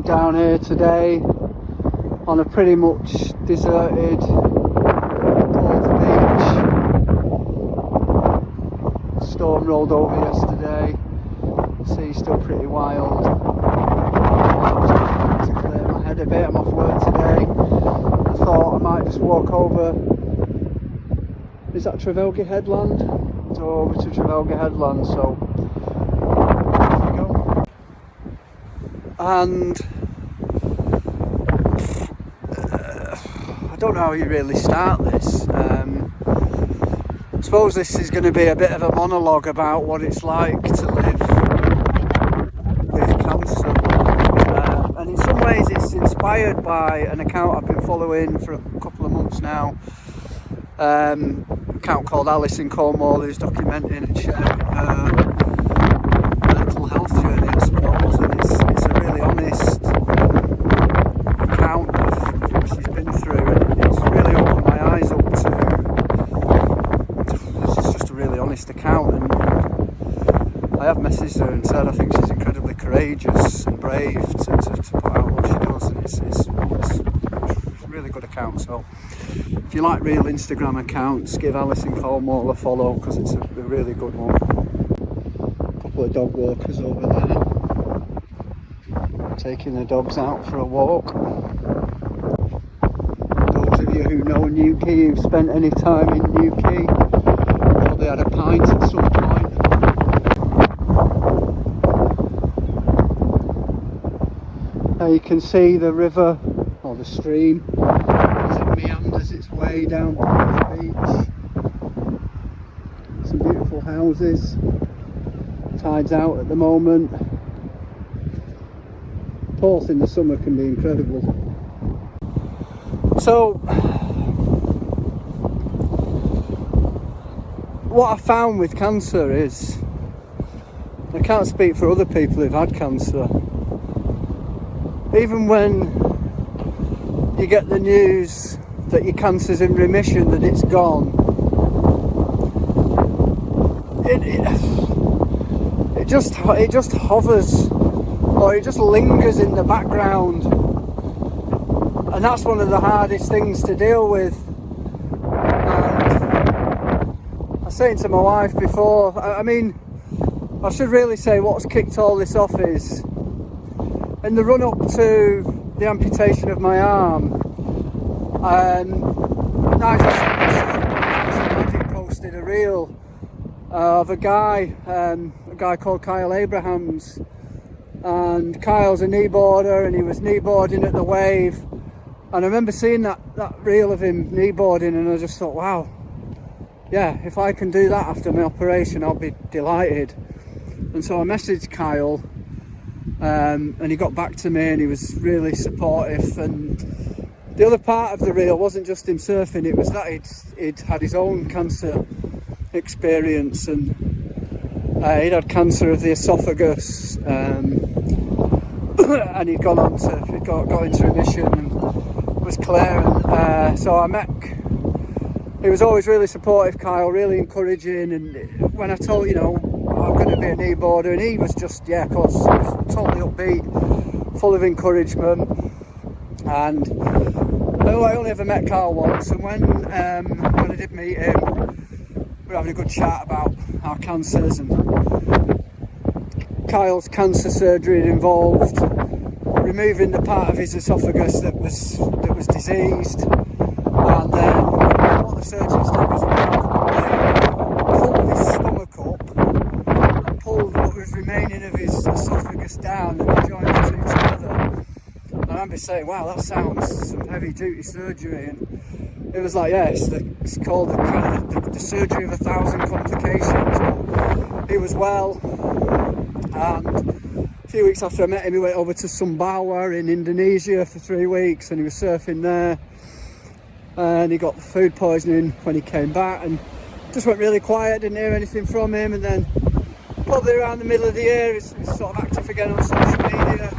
vlog down here today on a pretty much deserted Porth beach. Storm rolled over yesterday, the sea's still pretty wild. I'm just trying to clear my head a bit. I'm off work today. I thought I might just walk over. Is that Trevelga Headland? So over to Trevelga Headland, so off we go. And I don't know how you really start this. I suppose this is going to be a bit of a monologue about what it's like to live with cancer. And in some ways it's inspired by an account I've been following for a couple of months now. An account called Alice in Cornwall, who's documenting and sharing her mental health journey, I suppose. And it's a really honest account of what she's been through, and it's really opened my eyes up to. It's just a really honest account, and I have messaged her and said I think she's incredibly courageous and brave to put out what she does, and it's a really good account. So if you like real Instagram accounts, give Alice in Cornwall a follow, because it's a really good one. A couple of dog walkers over there, taking the dogs out for a walk. Those of you who know Newquay, who've spent any time in Newquay, probably had a pint at some point. Now you can see the river, or the stream, as it meanders its way down the beach. Some beautiful houses. Tide's out at the moment. Porth in the summer can be incredible. So, what I found with cancer is, I can't speak for other people who've had cancer, even when you get the news that your cancer's in remission, that it's gone, it just hovers, or it just lingers in the background, and that's one of the hardest things to deal with. And I was saying to my wife before, I mean, I should really say what's kicked all this off is, in the run up to the amputation of my arm, Nigel posted a reel of a guy called Kyle Abrahams, and Kyle's a kneeboarder, and he was kneeboarding at the Wave, and I remember seeing that reel of him kneeboarding, and I just thought, wow, yeah, if I can do that after my operation, I'll be delighted. And so I messaged Kyle, and he got back to me, and he was really supportive. And the other part of the reel wasn't just him surfing, it was that he'd had his own cancer experience, and he'd had cancer of the esophagus, and he'd got into remission and was clear. And so I met, he was always really supportive, Kyle, really encouraging. And when I told, I'm going to be a kneeboarder, and he was just, yeah, of course, he was totally upbeat, full of encouragement. And I only ever met Carl once, and when I did meet him, we were having a good chat about our cancers, and Kyle's cancer surgery had involved removing the part of his esophagus that was diseased, and then what the surgeons did was pull his stomach up and pull what was remaining of his esophagus down, and join the two together. And I remember saying, wow, that sounds some heavy duty surgery. And it was like, yeah, it's called the surgery of 1,000 complications. But he was well, and a few weeks after I met him, he went over to Sumbawa in Indonesia for 3 weeks, and he was surfing there, and he got food poisoning when he came back, and just went really quiet, didn't hear anything from him. And then probably around the middle of the year, he's sort of active again on social media.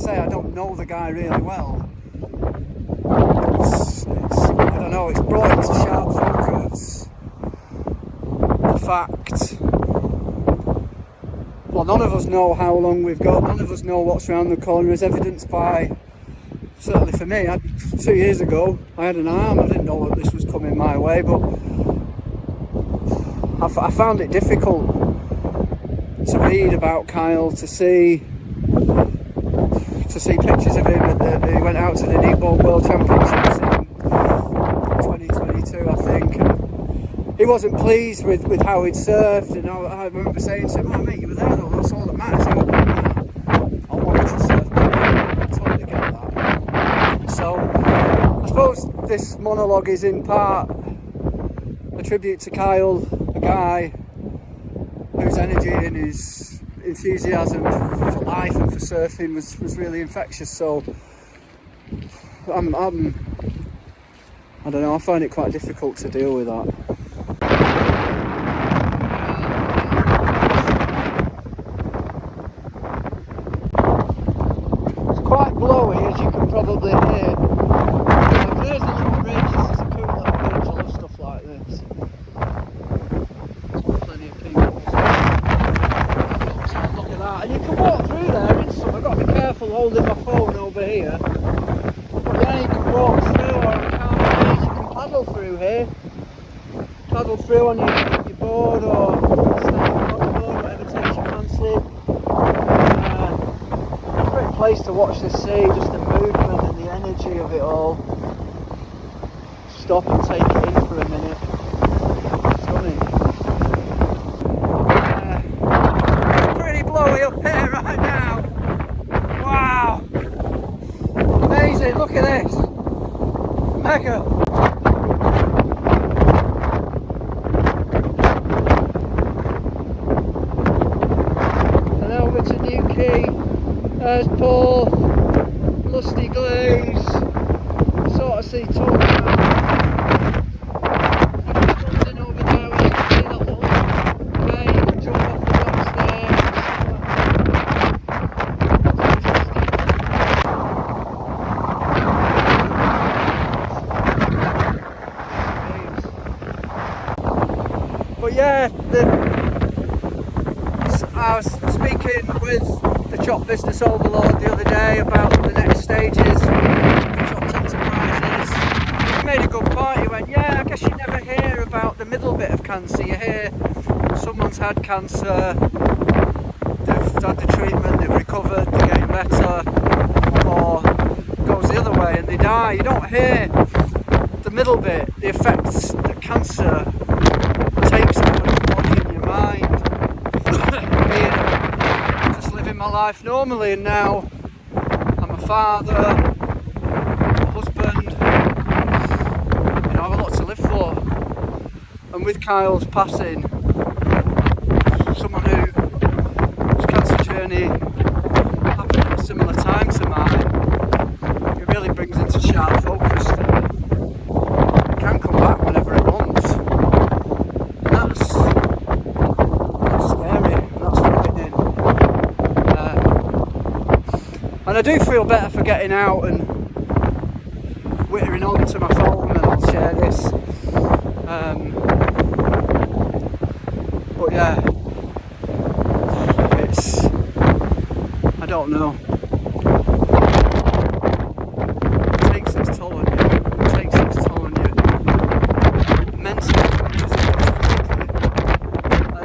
I don't know the guy really well. I don't know, it's brought well, none of us know how long we've got, none of us know what's around the corner, as evidenced by, certainly for me, 2 years ago I had an arm. I didn't know that this was coming my way, but I found it difficult to read about Kyle, to see pictures of him he went out to the kneeboard world championships in 2022, I think, and he wasn't pleased with how he'd served, and I remember saying to him, "Oh mate, you were there though, that's all that matters." I wanted to serve better. I totally get that. So I suppose this monologue is in part a tribute to Kyle, a guy whose energy and his enthusiasm for life and for surfing was really infectious. So I don't know, I find it quite difficult to deal with that. It's quite blowy, as you can probably hear. There's a little bridge. This is a cool little bridge. I love stuff like this. There's plenty of people. Look at that. And you can walk through there in some. I've got to be careful holding my phone over here. But yeah, you can walk through, or you can paddle through here. Paddle through on your board, or stand on the board, whatever takes your fancy. Great place to watch the sea, just the movement and the energy of it all. Stop and take it in for a minute. Stunning. It's pretty blowy up here right now. Wow! Amazing, look at this. Mega. And over to New Quay. There's Paul, Lusty Glaze. Sort of see Tom now. Over there, where you can see that little bay, you can jump off the rocks there. But yeah, I was speaking with the Chop Business Overlord the other day about the next stages for Chopped Enterprises. He made a good point. He went, yeah, I guess you never hear about the middle bit of cancer. You hear someone's had cancer, they've had the treatment, they've recovered, they're getting better, or it goes the other way and they die. You don't hear the middle bit, the effects that cancer takes on your body and your mind. Living my life normally, and now I'm a father, a husband, I have a lot to live for. And with Kyle's passing, someone whose cancer journey happened at a similar time to mine, it really brings into sharp focus that it can come back whenever it wants. And that's scary, that's frightening. And I do feel better for getting out and whittering onto my phone, and I'll share this. But yeah, I don't know. It takes its toll on you. It takes its toll on you mentally, physically. And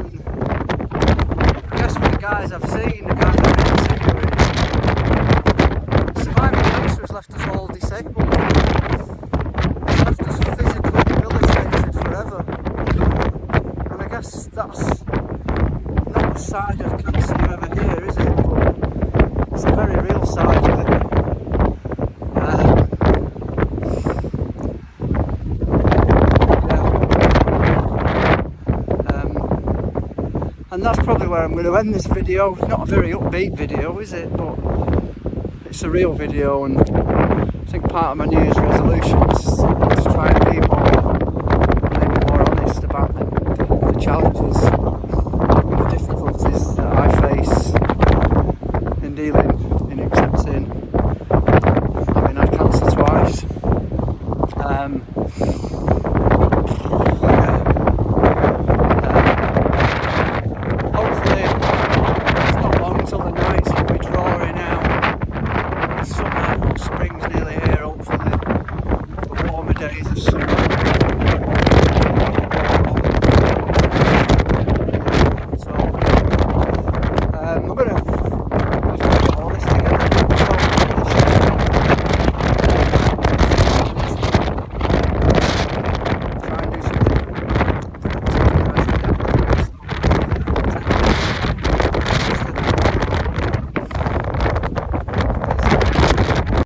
I guess with the guys I've seen, the guys I've been to, surviving cancer has left us all disabled. It's left us physically debilitated forever. And I guess that's not a side of cancer you ever hear, is it? But it's a very real side of it. And that's probably where I'm going to end this video. Not a very upbeat video, is it? But it's a real video, and I think part of my New Year's resolution is to try and be maybe more honest about the challenges and the difficulties that I face in dealing, in accepting having had cancer twice.